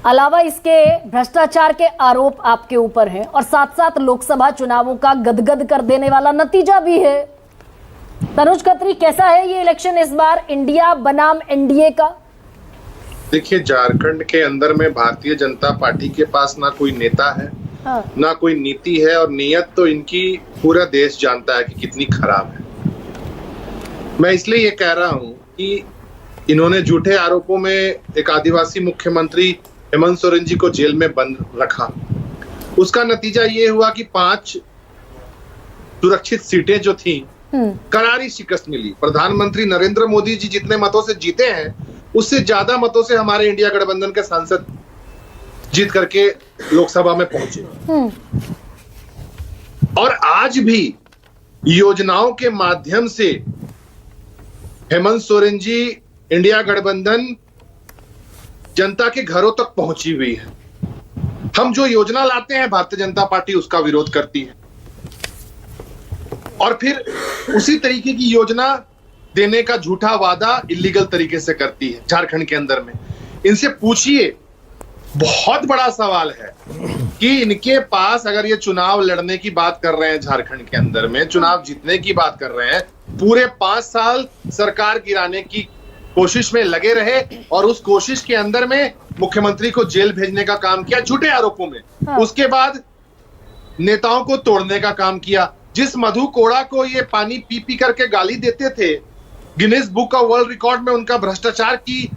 अलावा इसके भ्रष्टाचार के आरोप आपके ऊपर हैं और साथ साथ लोकसभा चुनावों का गदगद कर देने वाला नतीजा भी है। तनुज खत्री, कैसा है ये इलेक्शन इस बार इंडिया बनाम एनडीए का? देखिए, झारखंड के अंदर में भारतीय जनता पार्टी के पास ना कोई नेता है, ना कोई नीति है, और नीयत तो इनकी पूरा देश जानता है कि कितनी खराब है। मैं इसलिए ये कह रहा हूं कि इन्होंने झूठे आरोपों में एक आदिवासी मुख्यमंत्री हेमंत सोरेन जी को जेल में बंद रखा। उसका नतीजा ये हुआ कि 5 सुरक्षित सीटें जो थी, करारी शिकस्त मिली। प्रधानमंत्री नरेंद्र मोदी जी जितने मतों से जीते हैं, उससे ज्यादा मतों से हमारे इंडिया गठबंधन के सांसद जीत करके लोकसभा में पहुंचे। और आज भी योजनाओं के माध्यम से हेमंत सोरेन जी, इंडिया गठबंधन जनता के घरों तक पहुंची हुई है। हम जो योजना लाते हैं, भारतीय जनता पार्टी उसका विरोध करती है और फिर उसी तरीके की योजना देने का झूठा वादा इलीगल तरीके से करती है झारखंड के अंदर में। इनसे पूछिए, बहुत बड़ा सवाल है कि इनके पास, अगर ये चुनाव लड़ने की बात कर रहे हैं, झारखंड के अंदर में चुनाव जीतने की बात कर रहे हैं, पूरे 5 साल सरकार गिराने की कोशिश में लगे रहे और उस कोशिश के अंदर में मुख्यमंत्री को जेल भेजने का काम किया झूठे आरोपों में। उसके बाद नेताओं को तोड़ने का काम किया। जिस मधु कोड़ा को ये पानी पी पी करके गाली देते थे, Guinness book of world record में उनका भ्रष्टाचार की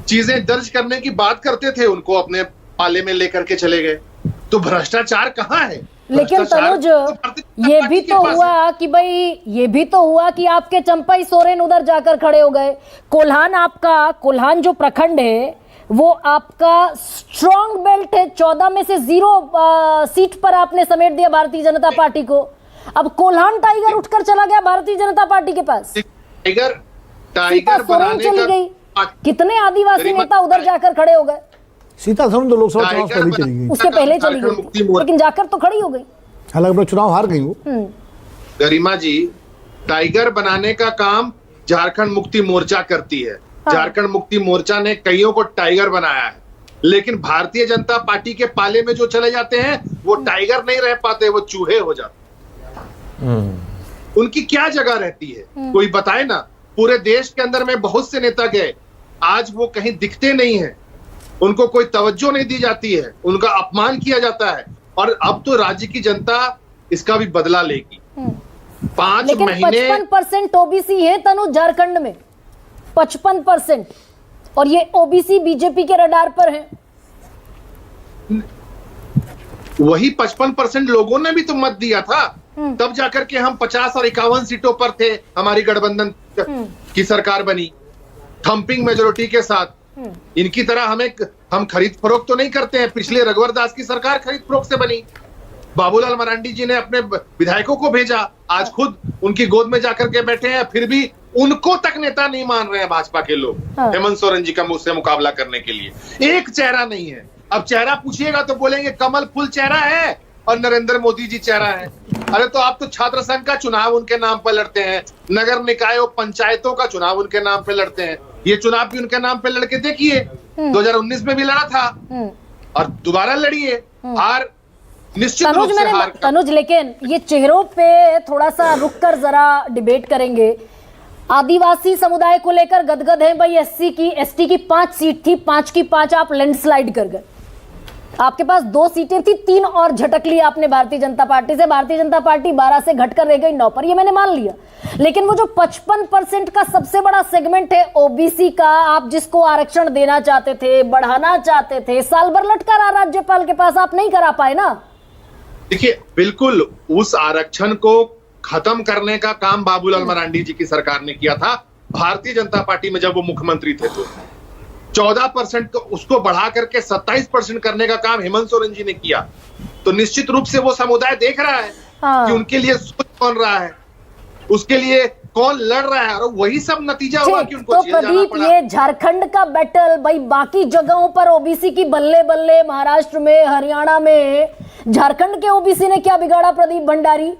चीजें दर्ज करने की बात करते थे, उनको अपने पाले में लेकर के चले गए। तो भ्रष्टाचार कहां है? लेकिन तनुज, ये भी तो हुआ कि भाई, ये भी तो हुआ कि आपके चंपई सोरेन उधर जाकर खड़े हो गए। कोल्हान जो प्रखंड है वो आपका स्ट्रॉन्ग बेल्ट है। 14 में से 0 सीट पर आपने समेट दिया भारतीय जनता पार्टी को। अब कोल्हान टाइगर उठकर चला गया भारतीय जनता पार्टी के पास। टाइगर सोरेन चली गई। कितने आदिवासी नेता उधर जाकर खड़े हो गए। सीता सोरेन तो लोकसभा चुनाव पहले चली गई, उसके पहले चली गई, लेकिन जाकर तो खड़ी हो गई। हालांकि चुनाव हार गई वो। गरिमा जी, टाइगर बनाने का काम झारखंड मुक्ति मोर्चा करती है। झारखंड मुक्ति मोर्चा ने कईयों को टाइगर बनाया है, लेकिन भारतीय जनता पार्टी के पाले में जो चले जाते हैं वो टाइगर नहीं रह पाते, वो चूहे हो जाते। उनकी क्या जगह रहती है, कोई बताए ना। पूरे देश के अंदर में बहुत से नेता गए, आज वो कहीं दिखते नहीं है, उनको कोई तवज्जो नहीं दी जाती है, उनका अपमान किया जाता है। और अब तो राज्य की जनता इसका भी बदला लेगी। 5 महीने 55% ओबीसी है तनु झारखंड में, 55%, और ये ओबीसी बीजेपी के रडार पर है। वही 55% लोगों ने भी तो मत दिया था, तब जाकर के हम 50 और 51 सीटों पर थे। हमारी गठबंधन की सरकार बनी थंपिंग मेजोरिटी के साथ। इनकी तरह हम खरीद फरोख्त तो नहीं करते हैं। पिछले रघुवर दास की सरकार खरीद फरोख्त से बनी। बाबूलाल मरांडी जी ने अपने विधायकों को भेजा, आज खुद उनकी गोद में जाकर के बैठे हैं, फिर भी उनको तक नेता नहीं मान रहे हैं भाजपा के लोग। हेमंत सोरेन जी का मुझसे मुकाबला करने के लिए एक चेहरा नहीं है। अब चेहरा पूछिएगा तो बोलेंगे कमल फुल चेहरा है और नरेंद्र मोदी जी चेहरा है। अरे तो आप तो छात्र संघ का चुनाव उनके नाम पर लड़ते हैं, नगर निकाय और पंचायतों का चुनाव उनके नाम पर लड़ते हैं। ये चुनाव भी उनके नाम पे लड़के देखिए, 2019 में भी लड़ा था और दोबारा लड़िए, हार निश्चित रूप से हार। तनुज, लेकिन ये चेहरों पे थोड़ा सा रुककर जरा डिबेट करेंगे। आदिवासी समुदाय को लेकर गदगद है भाई। एसटी की 5 सीट थी, 5 की 5 आप लैंडस्लाइड कर गए। आपके पास 2 सीटें थी, 3 और झटक ली आपने भारतीय जनता पार्टी से। भारतीय जनता पार्टी 12 से घटकर रह गई 9 पर, ये मैंने मान लिया। लेकिन वो जो 55% का सबसे बड़ा सेगमेंट है ओबीसी का, आप जिसको आरक्षण देना चाहते थे, बढ़ाना चाहते थे, साल भर लटका रहा राज्यपाल के पास, आप नहीं करा पाए ना। देखिए, बिल्कुल उस आरक्षण को खत्म करने का काम बाबूलाल मरांडी जी की सरकार ने किया था। भारतीय जनता पार्टी में जब वो मुख्यमंत्री थे तो 14% उसको बढ़ा करके 27% करने का काम हेमंत सोरेन जी ने किया। तो निश्चित रूप से वो समुदाय देख रहा है कि उनके लिए सोच कौन रहा है, उसके लिए कौन लड़ रहा है, और वही सब नतीजा हुआ कि उनको जेल जाना पड़ा। ये झारखंड का बैटल भाई, बाकी जगहों पर ओबीसी की बल्ले बल्ले, महाराष्ट्र में, हरियाणा में, झारखंड के ओबीसी ने क्या बिगाड़ा प्रदीप भंडारी,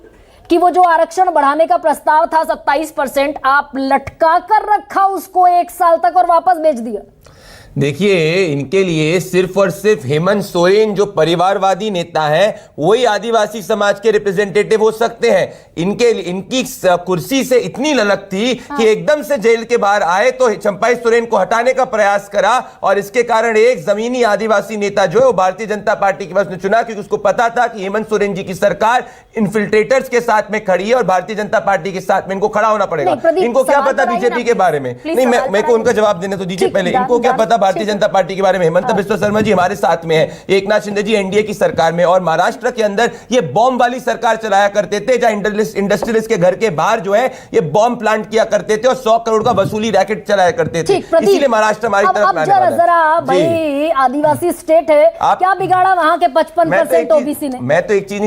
कि वो जो आरक्षण बढ़ाने का प्रस्ताव था 27%, आप लटका कर रखा उसको 1 साल तक और वापस भेज दिया। देखिए, इनके लिए सिर्फ और सिर्फ हेमंत सोरेन जो परिवारवादी नेता है वही आदिवासी समाज के रिप्रेजेंटेटिव हो सकते हैं। इनकी कुर्सी से इतनी ललक थी कि एकदम से जेल के बाहर आए तो चंपाई सोरेन को हटाने का प्रयास करा और इसके कारण एक जमीनी आदिवासी नेता जो है वो भारतीय जनता पार्टी के पास चुना, क्योंकि उसको पता था कि हेमंत सोरेन जी की सरकार इन्फिल्ट्रेटर्स के साथ में खड़ी है और भारतीय जनता पार्टी के साथ में इनको खड़ा होना पड़ेगा। इनको क्या पता बीजेपी के बारे में? नहीं, मेरे को उनका जवाब देने तो दीजिए पहले। इनको क्या पता भारतीय जनता पार्टी के बारे में? हेमंत बिस्वा शर्मा जी हमारे साथ में है, एकनाथ शिंदे जी एनडीए की सरकार में, और महाराष्ट्र के अंदर ये बॉम्ब वाली सरकार चलाया करते थे जहां इंडस्ट्रियलिस्ट के घर के बाहर जो है ये बॉम्ब प्लांट किया करते थे और 100 करोड़ का वसूली रैकेट चलाया करते थे। इसीलिए महाराष्ट्र हमारी तरफ लाने वाला है। जरा भाई, आदिवासी स्टेट है, क्या बिगाड़ा वहां के 55% ओबीसी ने? मैं तो एक चीज नहीं